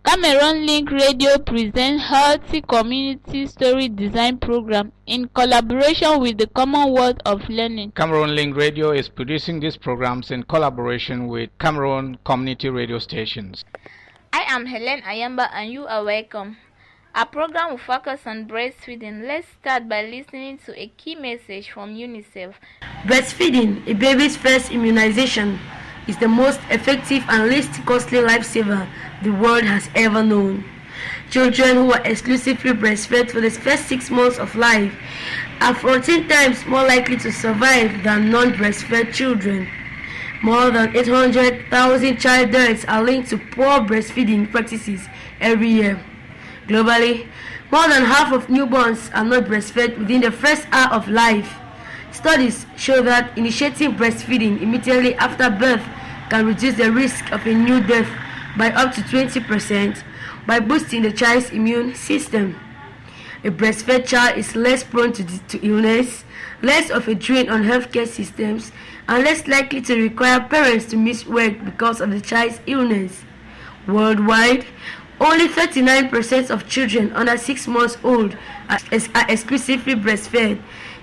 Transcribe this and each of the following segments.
Cameroon Link Radio presents Healthy Community Story Design Program in collaboration with the Commonwealth of Learning. Cameroon Link Radio is producing these programs in collaboration with Cameroon community radio stations. I am Helen Ayamba and you are welcome. Our program will focus on breastfeeding. Let's start by listening to a key message from UNICEF. Breastfeeding, a baby's first immunization, is the most effective and least costly lifesaver the world has ever known. Children who are exclusively breastfed for the first 6 months of life are 14 times more likely to survive than non-breastfed children. More than 800,000 child deaths are linked to poor breastfeeding practices every year. Globally, more than half of newborns are not breastfed within the first hour of life. Studies show that initiating breastfeeding immediately after birth can reduce the risk of a new death by up to 20% by boosting the child's immune system. A breastfed child is less prone to illness, less of a drain on healthcare systems, and less likely to require parents to miss work because of the child's illness. Worldwide, only 39% of children under 6 months old are exclusively breastfed.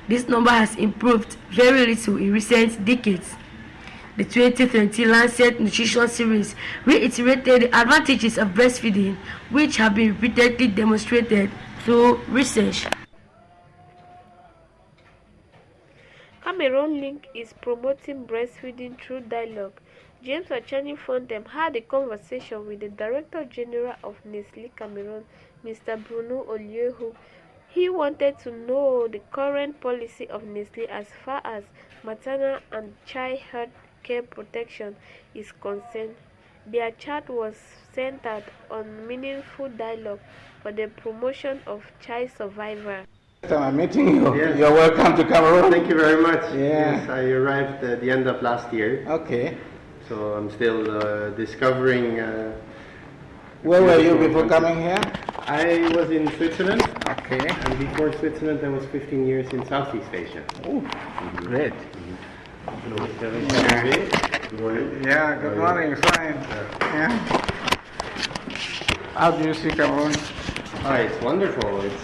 This number has improved very little in recent decades. The 2020 Lancet Nutrition Series reiterated the advantages of breastfeeding, which have been repeatedly demonstrated through research. Cameroon Link is promoting breastfeeding through dialogue. James Achani Fontem had a conversation with the Director General of Nestlé Cameroon, Mr. Bruno Oliehu. He wanted to know the current policy of Nestlé as far as maternal and child health care protection is concerned. Their chat was centered on meaningful dialogue for the promotion of child survival. I'm meeting you. Yes. You're welcome to Cameroon. Thank you very much. Yeah. Yes, I arrived at the end of last year. Okay. So I'm still discovering. Where were you before coming here? I was in Switzerland. Okay. And before Switzerland, I was 15 years in Southeast Asia. Oh, great. Good morning. Yeah, good morning. Fine. Yeah. How do you see Cameroon? It's wonderful. It's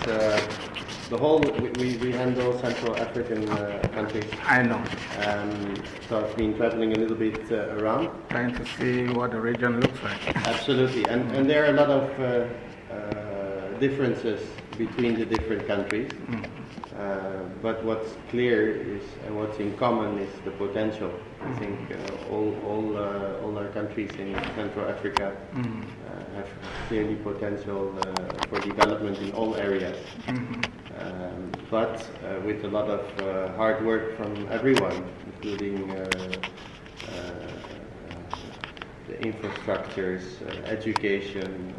the whole. We handle Central African countries. I know. So I've been traveling a little bit around, Trying to see what the region looks like. Absolutely, and there are a lot of differences between the different countries. But what's clear is, and what's in common is the potential. I think all our countries in Central Africa have clearly potential for development in all areas. But with a lot of hard work from everyone, including the infrastructures, education,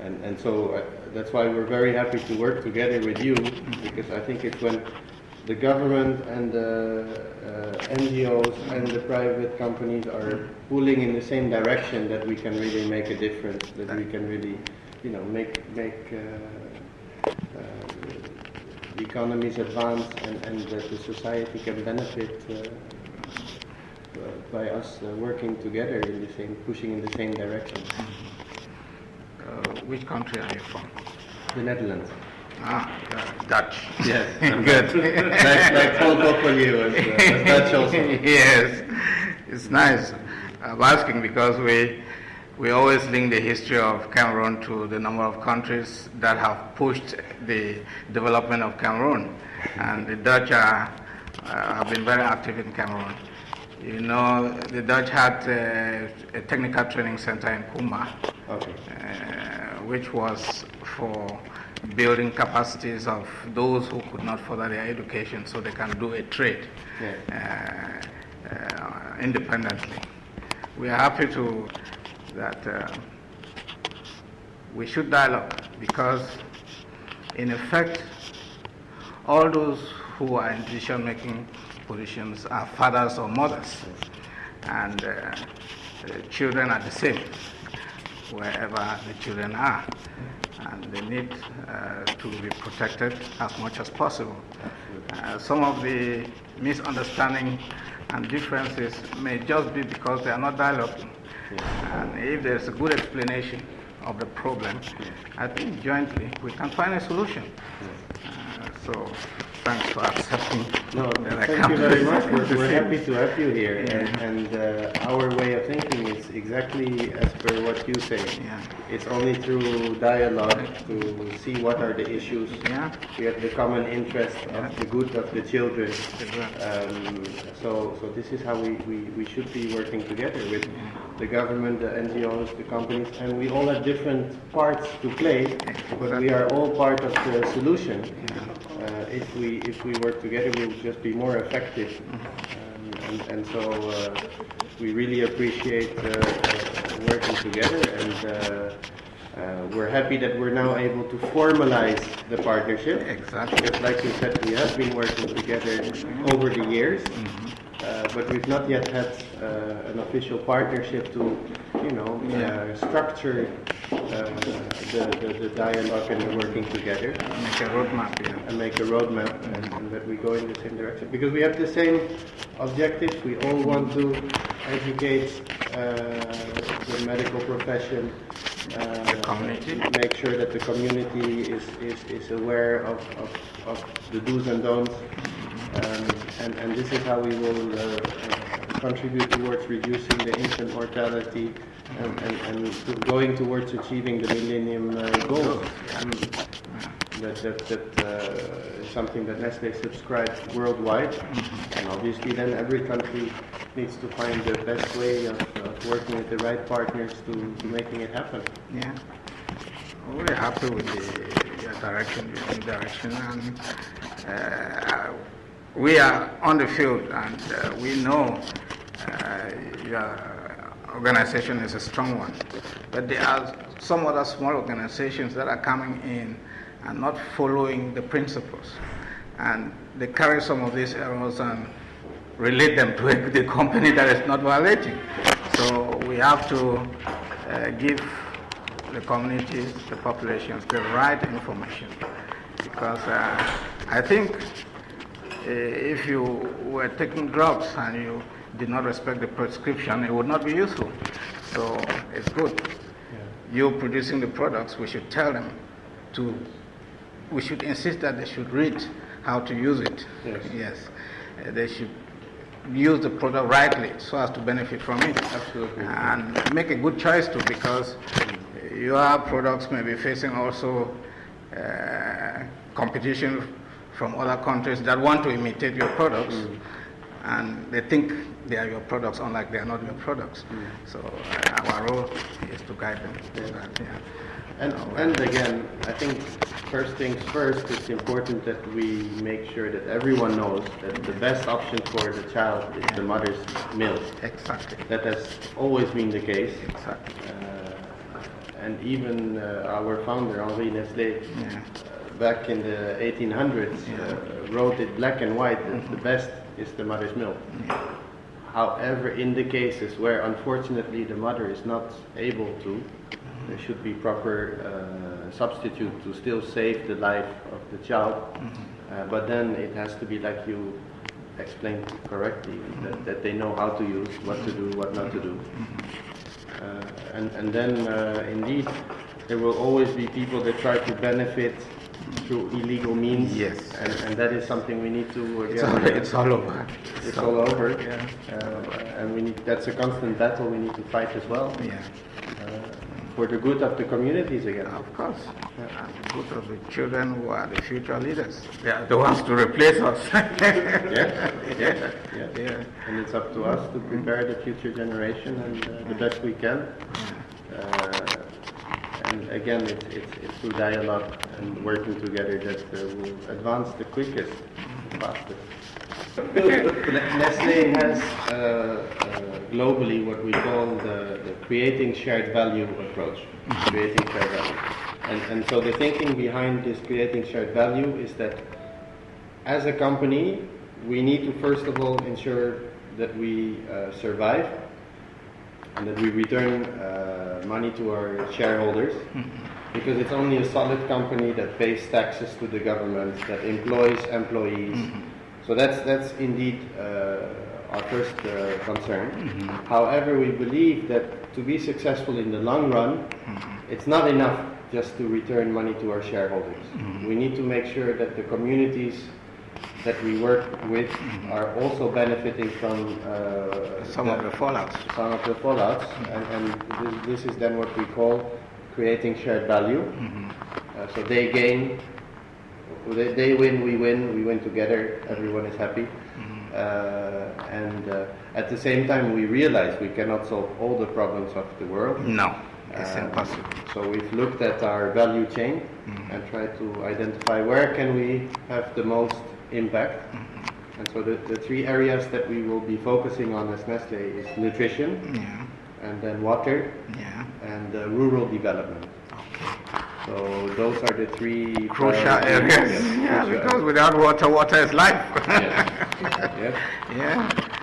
and so that's why we're very happy to work together with you, because I think it's when the government and the NGOs and the private companies are pulling in the same direction that we can really make a difference, that we can really, make the economies advance and that the society can benefit by us working together in the same, pushing in the same direction. Which country are you from? The Netherlands. Dutch. Yes, good. like Paul Popoli was Dutch also. Yes, it's nice. I'm asking because we always link the history of Cameroon to the number of countries that have pushed the development of Cameroon, and the Dutch have been very active in Cameroon. The Dutch had a technical training center in Puma, Okay. Which was for building capacities of those who could not further their education so they can do a trade independently. We are happy that we should dialogue, because in effect all those who are in decision-making positions are fathers or mothers, and children are the same wherever the children are, and they need to be protected as much as possible. Some of the misunderstanding and differences may just be because they are not dialoguing. And if there's a good explanation of the problem, I think jointly we can find a solution. So thanks for accepting. No, thank you very much. We're happy to have you here, and our way of thinking is exactly as per what you say. It's only through dialogue to see what are the issues. We have the common interest of the good of the children. So this is how we should be working together with the government, the NGOs, the companies, and we all have different parts to play, but we are all part of the solution. If we work together, we'll just be more effective. And so we really appreciate working together, and we're happy that we're now able to formalize the partnership. Exactly. Because like you said, we have been working together over the years, but we've not yet had an official partnership to, structure the dialogue and the working together. Make a roadmap, And make a roadmap, and that we go in the same direction. Because we have the same objectives. We all want to educate the medical profession, the community. Make sure that the community is aware of the do's and don'ts. And this is how we will contribute towards reducing the infant mortality and going towards achieving the Millennium Goals. That is something that Nestlé subscribes worldwide, and obviously then every country needs to find the best way of working with the right partners to making it happen. Yeah, we're happy with the direction, and we are on the field, and we know your organization is a strong one, but there are some other small organizations that are coming in and not following the principles, and they carry some of these errors and relate them to the company that is not violating. So we have to give the communities, the populations, the right information, because I think if you were taking drugs and you did not respect the prescription, it would not be useful. So it's good. You producing the products, we should tell them we should insist that they should read how to use it. Yes. They should use the product rightly so as to benefit from it. Absolutely. And make a good choice too, because your products may be facing also competition from other countries that want to imitate your products, and they think they are your products, unlike they are not your products. So our role is to guide them. And again, I think first things first, it's important that we make sure that everyone knows that the best option for the child is the mother's milk. Exactly. That has always been the case. Exactly. And even our founder, Henri Nestlé, back in the 1800s, wrote it black and white that the best is the mother's milk. However, in the cases where unfortunately the mother is not able to, there should be proper substitute to still save the life of the child. But then it has to be like you explained correctly, that they know how to use, what to do, what not to do. And then indeed, there will always be people that try to benefit through illegal means. Yes. And that is something we need to... It's all over. It's all over. And that's a constant battle we need to fight as well. For the good of the communities again. Of course. And the good of the children who are the future leaders. They are the ones to replace us. And it's up to us to prepare the future generation and the best we can. And again, it's through dialogue and working together that will advance the quickest, fastest. Nestlé has globally what we call the creating shared value approach. Creating shared value. And so the thinking behind this creating shared value is that as a company, we need to first of all ensure that we survive and that we return money to our shareholders, because it's only a solid company that pays taxes to the government, that employs employees. So that's indeed our first concern. However, we believe that to be successful in the long run, it's not enough just to return money to our shareholders. We need to make sure that the communities that we work with are also benefiting from some of the fallouts. Some of the fallouts, and this is then what we call creating shared value. So they gain, they win, we win together, everyone is happy. And at the same time, we realize we cannot solve all the problems of the world. No, it's impossible. So we've looked at our value chain and tried to identify where can we have the most impact. And so the three areas that we will be focusing on as Nestle is nutrition, and then water, and rural development. So those are the three crucial areas. Because without water, water is life.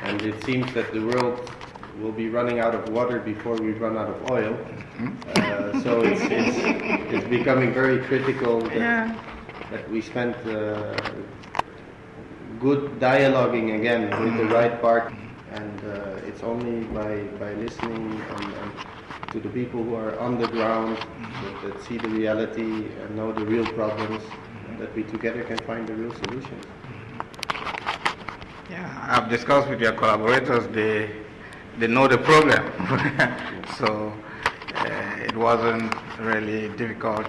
And it seems that the world will be running out of water before we run out of oil. So it's becoming very critical that we spend good dialoguing again with the right part. And it's only by listening and to the people who are on the ground, that see the reality and know the real problems, that we together can find the real solutions. I've discussed with your collaborators, they know the problem. So it wasn't really difficult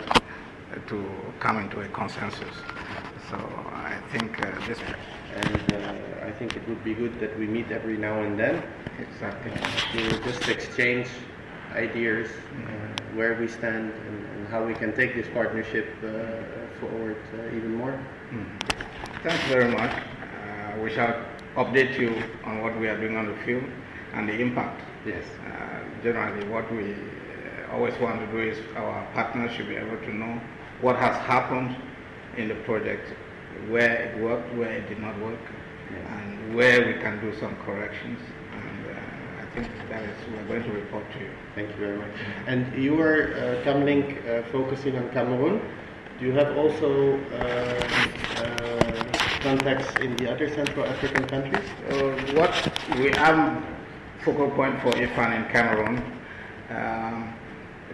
to come into a consensus. So I think this... And I think it would be good that we meet every now and then. Exactly. To just exchange ideas, where we stand and how we can take this partnership forward even more. Thanks very much. We shall update you on what we are doing on the field and the impact. Yes. Generally, what we always want to do is our partners should be able to know what has happened in the project, where it worked, where it did not work, and where we can do some corrections. And I think that is, we're going to report to you. Thank you very much. And you are Camlink focusing on Cameroon. Do you have also contacts in the other Central African countries? What we have focal point for IFAN in Cameroon.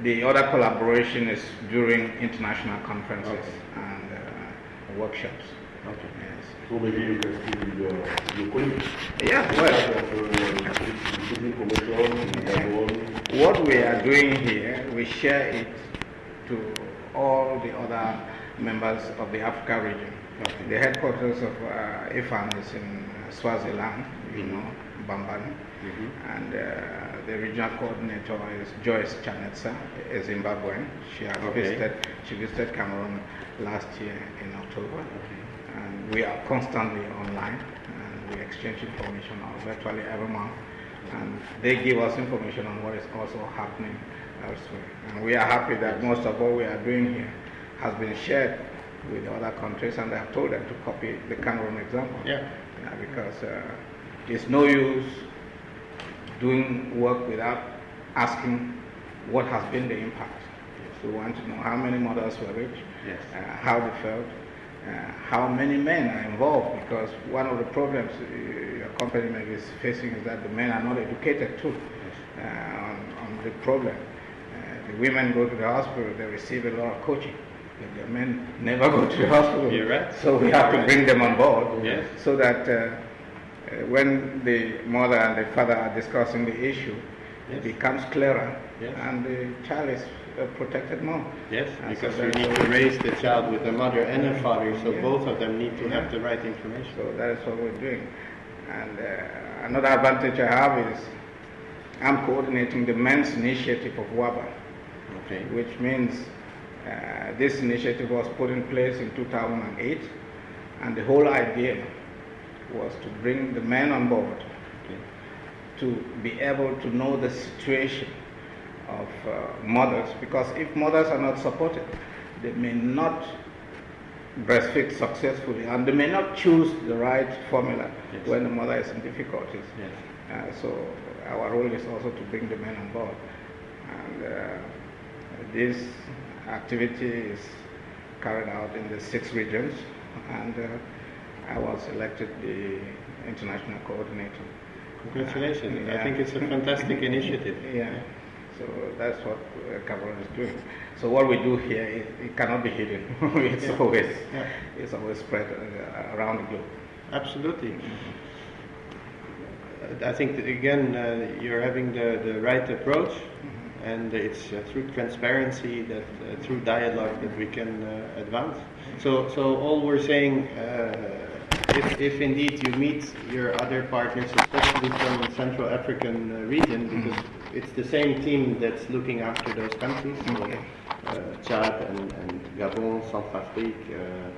The other collaboration is during international conferences and workshops. Okay. Yes. So maybe you can speak with your colleagues. Yeah, what we are doing here, we share it to all the other members of the Africa region. Okay. The headquarters of IFAN is in Swaziland, you know, Bambani, and the regional coordinator is Joyce Chanetsa, a Zimbabwean. She has visited Cameroon last year in October. And we are constantly online, and we exchange information virtually every month, and they give us information on what is also happening elsewhere. And we are happy that most of what we are doing here has been shared with other countries, and they have told them to copy the Cameroon example. Because it's no use doing work without asking what has been the impact. So we want to know how many mothers were reached, how they felt, how many men are involved, because one of the problems your company may be facing is that the men are not educated too on the problem. The women go to the hospital, they receive a lot of coaching. The men never go to the hospital. You're right. So we have to bring them on board so that when the mother and the father are discussing the issue, it becomes clearer and the child is protected more. Yes, because you need to raise the child with a mother and a father, so both of them need to have the right information. So that is what we're doing. And another advantage I have is I'm coordinating the men's initiative of WABA, which means this initiative was put in place in 2008, and the whole idea was to bring the men on board to be able to know the situation of mothers, because if mothers are not supported, they may not breastfeed successfully, and they may not choose the right formula when the mother is in difficulties. So our role is also to bring the men on board. And this activity is carried out in the 6 regions, and I was elected the international coordinator. Congratulations. I think it's a fantastic initiative. So that's what Cameroon is doing. So what we do here, it cannot be hidden. It's always spread around the globe. Absolutely. I think that, again, you're having the right approach, and it's through transparency, that through dialogue, that we can advance. So all we're saying, if indeed you meet your other partners, especially from the Central African region, because it's the same team that's looking after those countries, Chad and Gabon, Centrafrique,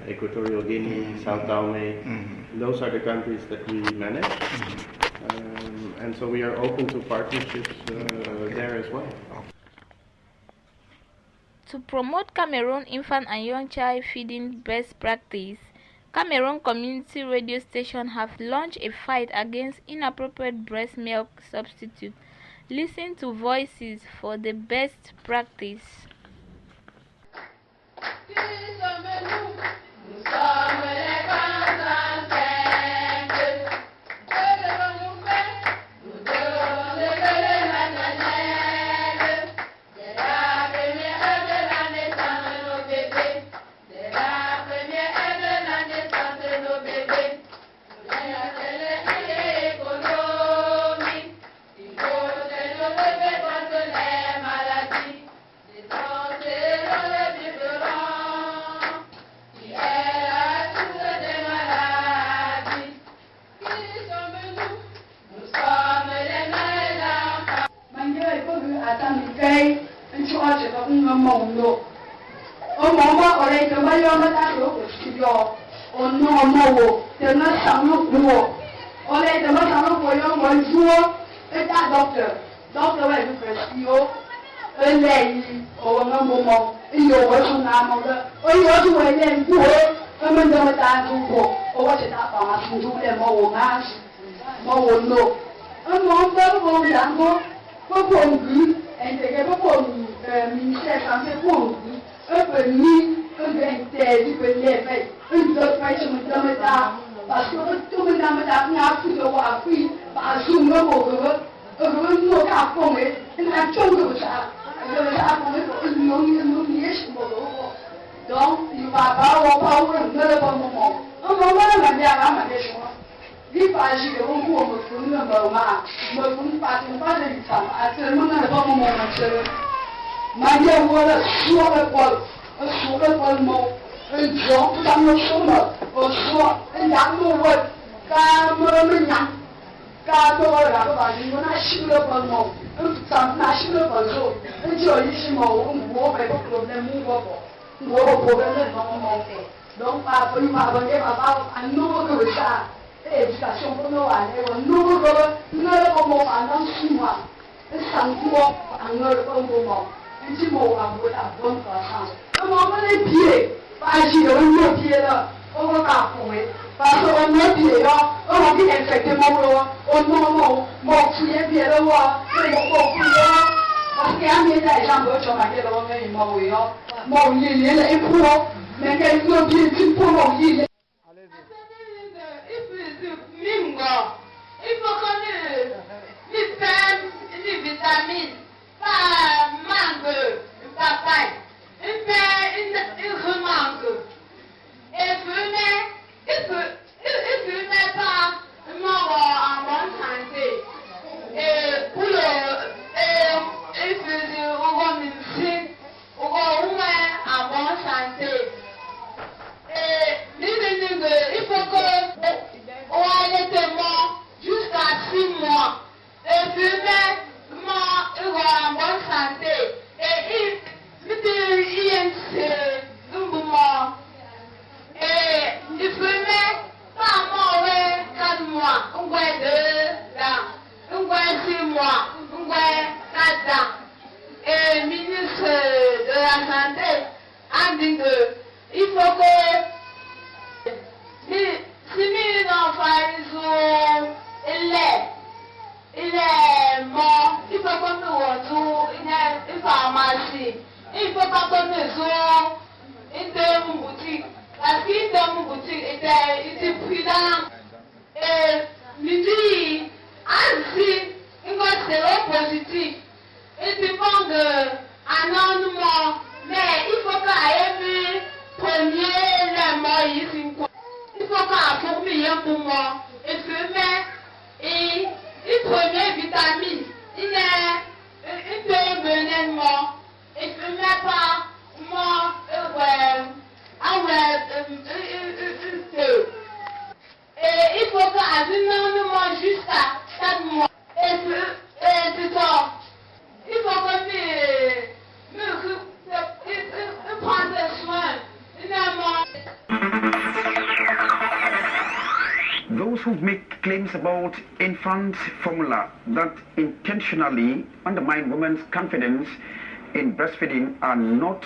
Equatorial Guinea, South Tome. Those are the countries that we manage. And so we are open to partnerships there as well. To promote Cameroon infant and young child feeding best practice, Cameroon community radio stations have launched a fight against inappropriate breast milk substitute. Listen to voices for the best practice. This Those who make claims about infant formula that intentionally undermine women's confidence in breastfeeding are not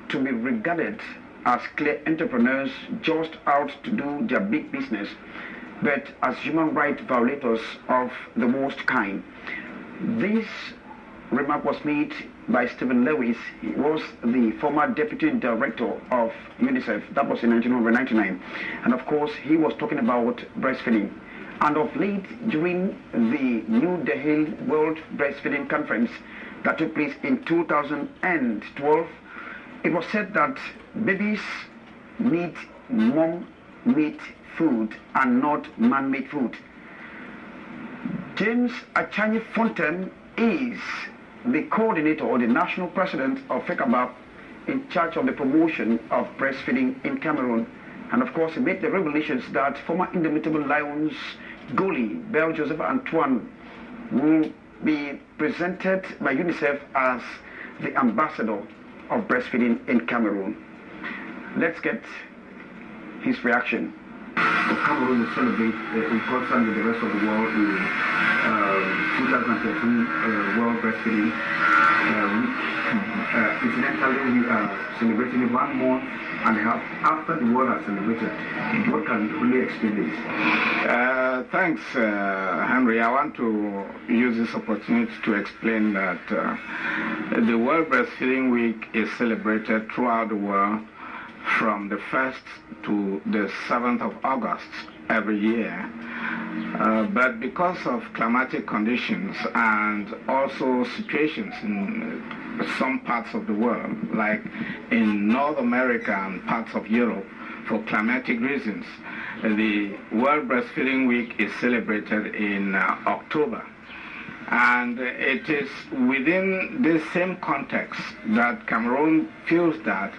to be regarded as clear entrepreneurs just out to do their big business, but as human rights violators of the worst kind. This remark was made by Stephen Lewis. He was the former deputy director of UNICEF. That was in 1999. And of course, he was talking about breastfeeding. And of late, during the New Delhi World Breastfeeding Conference that took place in 2012, it was said that babies need mom-made food and not man-made food. James Achanyi Fontaine is the coordinator or the national president of FECABAP in charge of the promotion of breastfeeding in Cameroon. And of course, he made the revelations that former Indomitable Lions goalie Belle Joseph Antoine will be presented by UNICEF as the ambassador of breastfeeding in Cameroon. Let's get his reaction. Cameroon will celebrate in concert with the rest of the world the 2013 World Breastfeeding Week. Incidentally, we are celebrating it 1 month and a half after the world has celebrated. What can really explain this? Thanks, Henry. I want to use this opportunity to explain that the World Breastfeeding Week is celebrated throughout the world from the 1st to the 7th of August every year. But because of climatic conditions and also situations in some parts of the world, like in North America and parts of Europe, for climatic reasons, the World Breastfeeding Week is celebrated in October. And it is within this same context that Cameroon feels that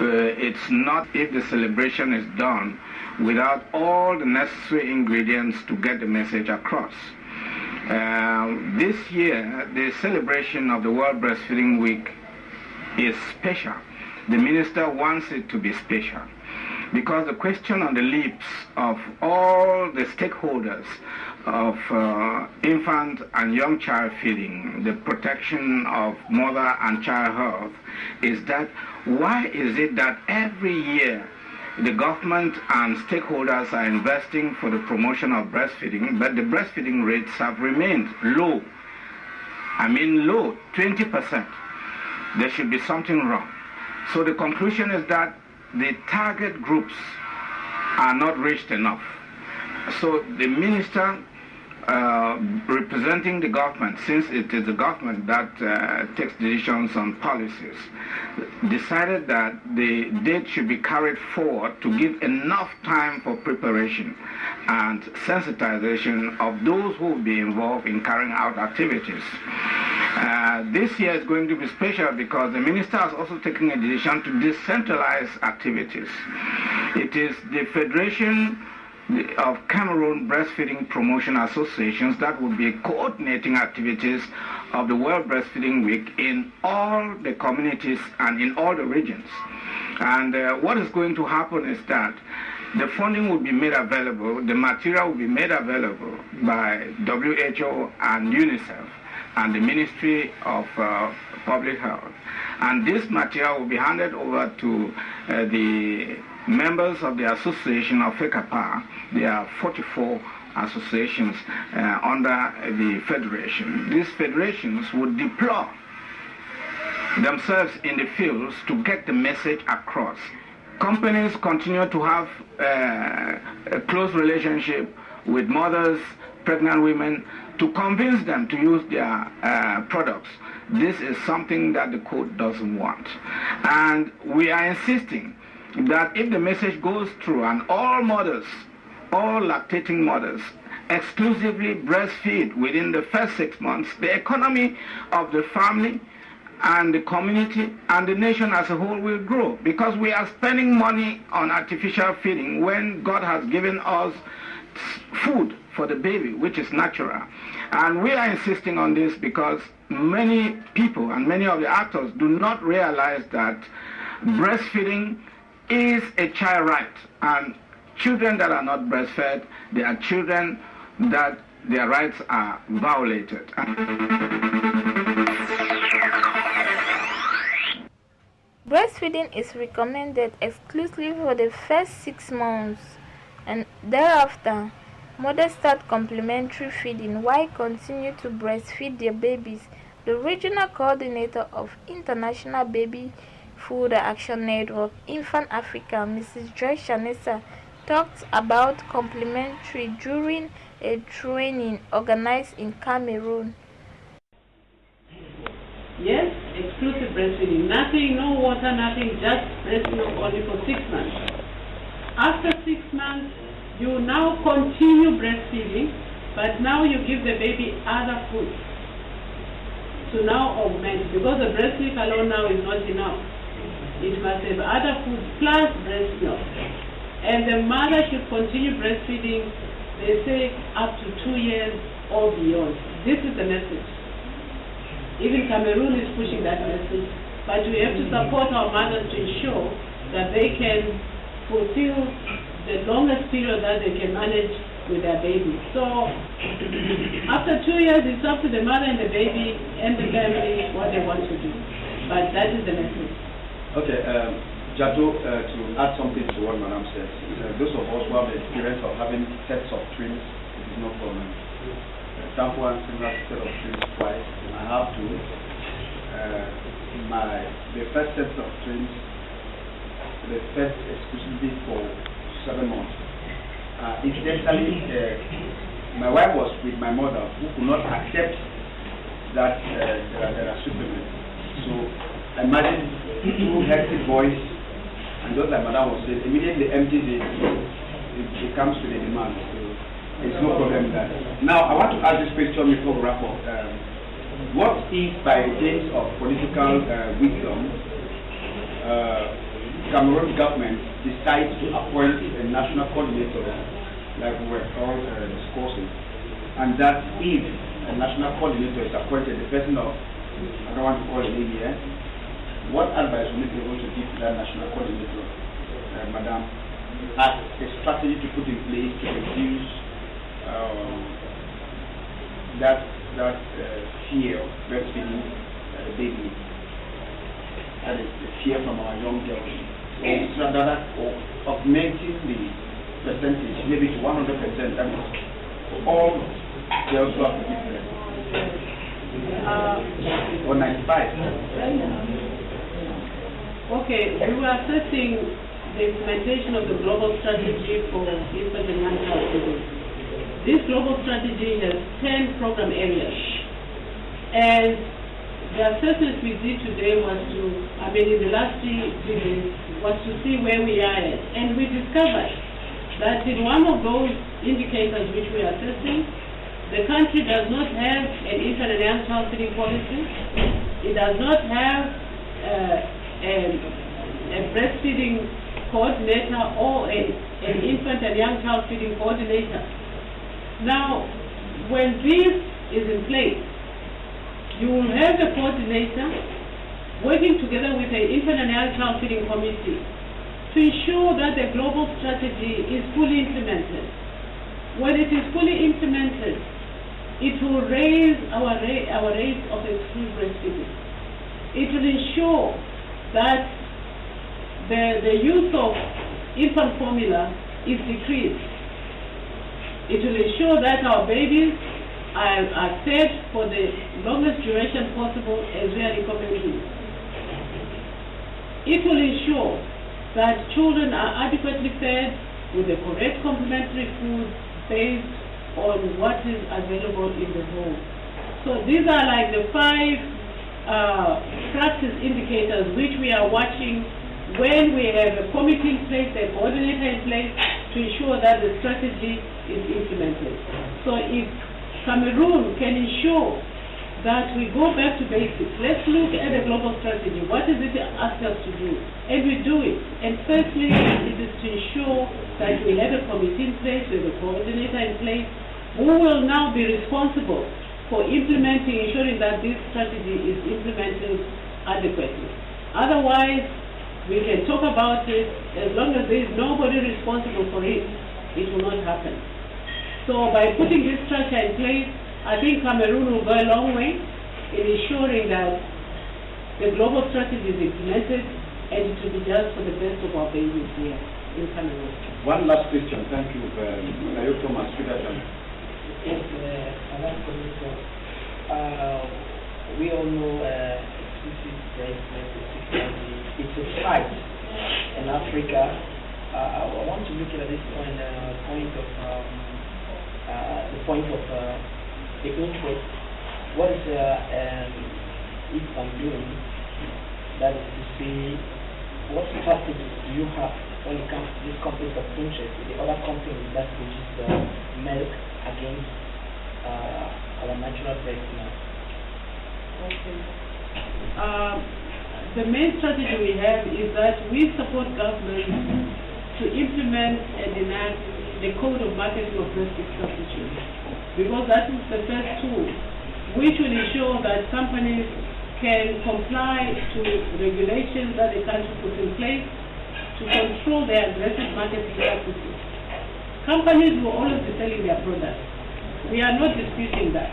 it's not if the celebration is done without all the necessary ingredients to get the message across. This year, the celebration of the World Breastfeeding Week is special. The minister wants it to be special because the question on the lips of all the stakeholders of infant and young child feeding, the protection of mother and child health, is that why is it that every year the government and stakeholders are investing for the promotion of breastfeeding, but the breastfeeding rates have remained low? I mean low, 20%. There should be something wrong. So the conclusion is that the target groups are not reached enough. So the minister representing the government, since it is the government that takes decisions on policies, decided that the date should be carried forward to give enough time for preparation and sensitization of those who will be involved in carrying out activities. This year is going to be special because the minister has also taken a decision to decentralize activities. It is the Federation of Cameroon Breastfeeding Promotion Associations that will be coordinating activities of the World Breastfeeding Week in all the communities and in all the regions. And what is going to happen is that the funding will be made available, the material will be made available by WHO and UNICEF and the Ministry of Public Health. And this material will be handed over to the members of the association of FECAPA. There are 44 associations under the federation. These federations would deploy themselves in the fields to get the message across. Companies continue to have a close relationship with mothers, pregnant women, to convince them to use their products. This is something that the code doesn't want. And we are insisting that if the message goes through and all mothers, all lactating mothers, exclusively breastfeed within the first 6 months, the economy of the family and the community and the nation as a whole will grow, because we are spending money on artificial feeding when God has given us food for the baby, which is natural. And we are insisting on this because many people and many of the actors do not realize that breastfeeding is a child right, and children that are not breastfed, they are children that their rights are violated. Breastfeeding is recommended exclusively for the first 6 months, and thereafter, mothers start complementary feeding while continue to breastfeed their babies. The regional coordinator of International Baby Food Action Network, Infant Africa, Mrs. Joy Shanessa, talked about complementary during a training organized in Cameroon. Yes, exclusive breastfeeding. Nothing, no water, nothing, just breast milk only for 6 months. After 6 months, you now continue breastfeeding, but now you give the baby other food to now augment, because the breast milk alone now is not enough. It must have other food plus breast milk. And the mother should continue breastfeeding, they say, up to 2 years or beyond. This is the message. Even Cameroon is pushing that message, but we have to support our mothers to ensure that they can fulfill the longest period that they can manage with their baby. So after 2 years, it's up to the mother and the baby and the family what they want to do. But that is the message. Okay, Jato, to add something to what Madam says, those of us who have the experience of having sets of twins, it is no problem. Example, one similar set of twins twice, and I have to. The first set of twins, the first exclusively for 7 months. Incidentally, my wife was with my mother, who could not accept that there are supplements. So imagine 2 hectic boys, and just like Madam was saying, immediately empties it comes to the demand. So it's no problem with that. Now, I want to ask this question before we wrap up. What if, by means of political wisdom, Cameroon government decides to appoint a national coordinator, like we were all discussing, and that if a national coordinator is appointed, the person of, I don't want to call it name here, what advice would you be able to give to that national coordinator, Madam, as a strategy to put in place to reduce that fear of breastfeeding the baby? That is the fear from our young girls. So that augmenting the percentage, maybe to 100%, that is all girls who have to give breast. Or 95. Okay, we were assessing the implementation of the global strategy for infant and young child feeding. This global strategy has 10 program areas, and the assessment we did today was to, in the last 3 days, was to see where we are at, and we discovered that in one of those indicators which we are assessing, the country does not have an infant and young child feeding policy. It does not have a breastfeeding coordinator or an infant and young child feeding coordinator. Now, when this is in place, you will have the coordinator working together with the infant and young child feeding committee to ensure that the global strategy is fully implemented. When it is fully implemented, it will raise our rate of exclusive breastfeeding. It will ensure that the use of infant formula is decreased. It will ensure that our babies are fed for the longest duration possible as we are recommending. it will ensure that children are adequately fed with the correct complementary food based on what is available in the home. So these are like the 5 practice indicators which we are watching when we have a committee in place, a coordinator in place, to ensure that the strategy is implemented. So if Cameroon can ensure that we go back to basics, let's look at the global strategy. What is it asked us to do? And we do it. And firstly, it is to ensure that we have a committee in place, with a coordinator in place, who will now be responsible for implementing, ensuring that this strategy is implemented adequately. Otherwise, we can talk about it, as long as there is nobody responsible for it, it will not happen. So by putting this structure in place, I think Cameroon will go a long way in ensuring that the global strategy is implemented, and it will be just for the best of our babies here in Cameroon. One last question. Thank you, Thomas. Yes, we all know exclusive breast milk. It's a fight in Africa. I want to look at this on the point of the interest. What is if I'm doing? That is to say, what strategies do you have when it comes to this conflict of interest with the other companies that produce milk against our natural breast milk? Okay. The main strategy we have is that we support government to implement and enact the Code of Marketing of Breast Milk Substitutes, because that is the first tool which will ensure that companies can comply to regulations that the country puts in place to control their aggressive marketing practices. Companies will always be selling their products. We are not disputing that.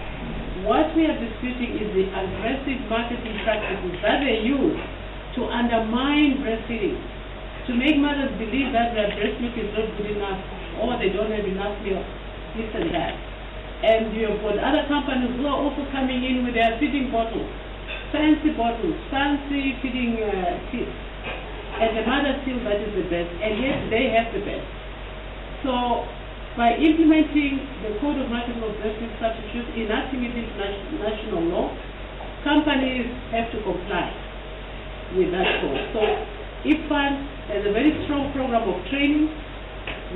What we are disputing is the aggressive marketing practices that they use to undermine breastfeeding, to make mothers believe that their breast milk is not good enough, or they don't have enough milk, this and that. And you have got other companies who are also coming in with their feeding bottles, fancy feeding kits, and the mother feels that is the best, and yet they have the best. So by implementing the Code of Marketing of Breast Milk Substitutes, enacting it into national law, companies have to comply with that code. So IFAN has a very strong program of training.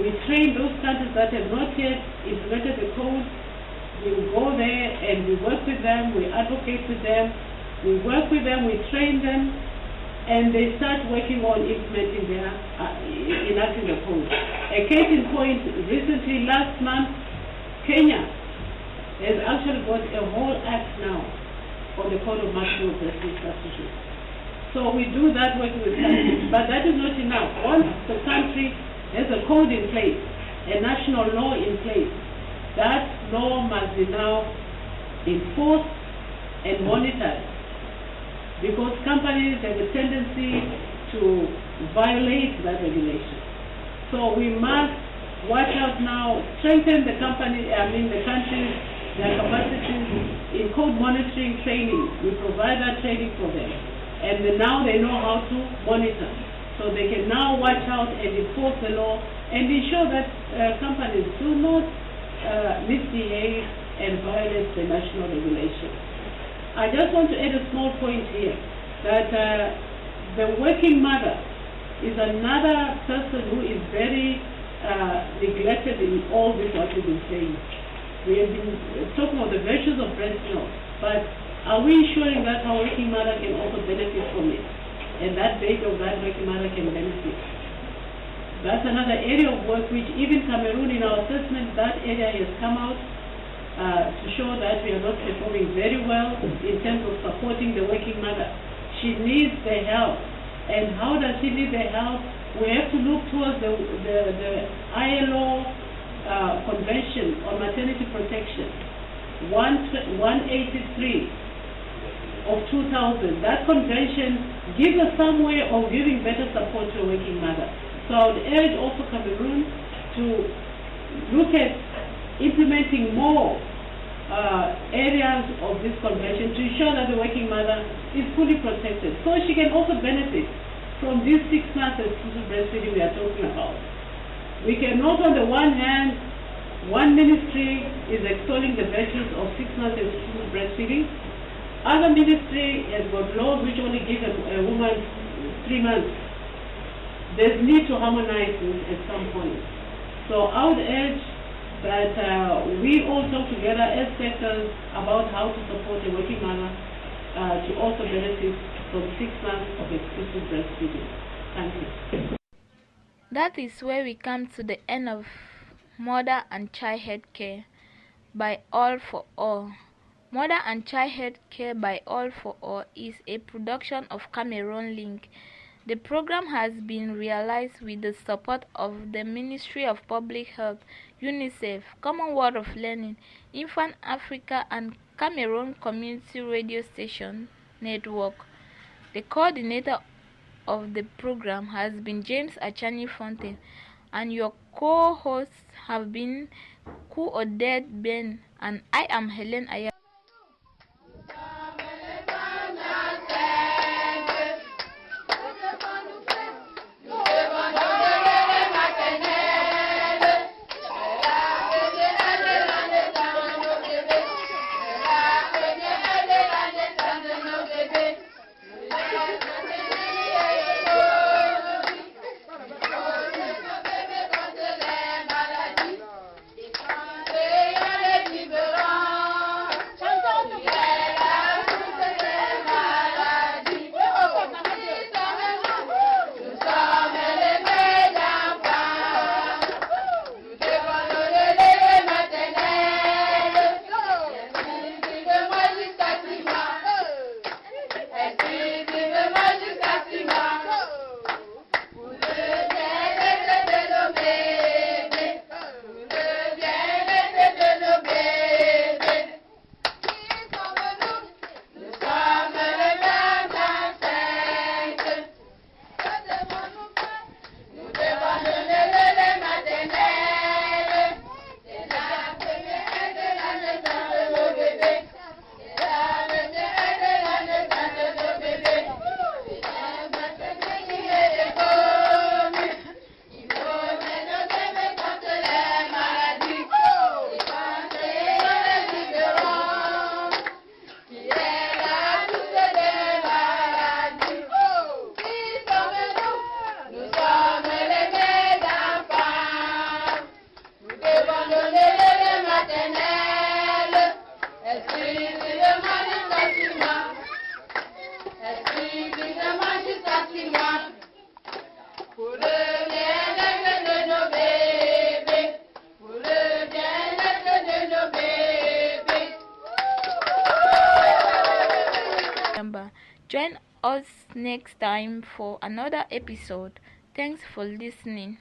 We train those countries that have not yet implemented the code. We go there and we work with them, we advocate with them, we work with them, we train them, and they start working on implementing their, enacting the code. A case in point, recently last month, Kenya has actually got a whole act now on the Code of Marketing of Breast Milk Substitutes. So we do that working with countries, but that is not enough. Once the country has a code in place, a national law in place, that law must be now enforced and monitored, because companies have a tendency to violate that regulation. So we must watch out now, strengthen the countries, their capacities in code monitoring training. We provide that training for them, and now they know how to monitor. So they can now watch out and enforce the law and ensure that companies do not misbehave and violate the national regulation. I just want to add a small point here, that the working mother is another person who is very neglected in all this what we've been saying. We have been talking about the virtues of breast milk, but are we ensuring that our working mother can also benefit from it, and that baby of that working mother can benefit? That's another area of work which even Cameroon, in our assessment, that area has come out to show that we are not performing very well in terms of supporting the working mother. She needs the help. And how does she need the help? We have to look towards the ILO Convention on Maternity Protection, 183 of 2000. That convention gives us some way of giving better support to a working mother. So I would urge also Cameroon to look at implementing more areas of this convention to ensure that the working mother is fully protected, so she can also benefit from these 6 months exclusive breastfeeding we are talking about. We cannot, on the one hand, one ministry is extolling the virtues of 6 months exclusive breastfeeding. Other ministry has got laws which only give a woman 3 months. There's need to harmonize this at some point. So I would urge that we all talk together as sectors about how to support a working mother to also benefit from 6 months of exclusive breastfeeding. Thank you. That is where we come to the end of Mother and Child Health Care by All for All. Mother and Child Health Care by All for All is a production of Cameroon Link. The program has been realized with the support of the Ministry of Public Health, UNICEF, Commonwealth of Learning, Infant Africa, and Cameroon Community Radio Station Network. The coordinator of the program has been James Achani Fontaine, and your co-hosts have been Odette Ben, and I am Helen Aya. Join us next time for another episode. Thanks for listening.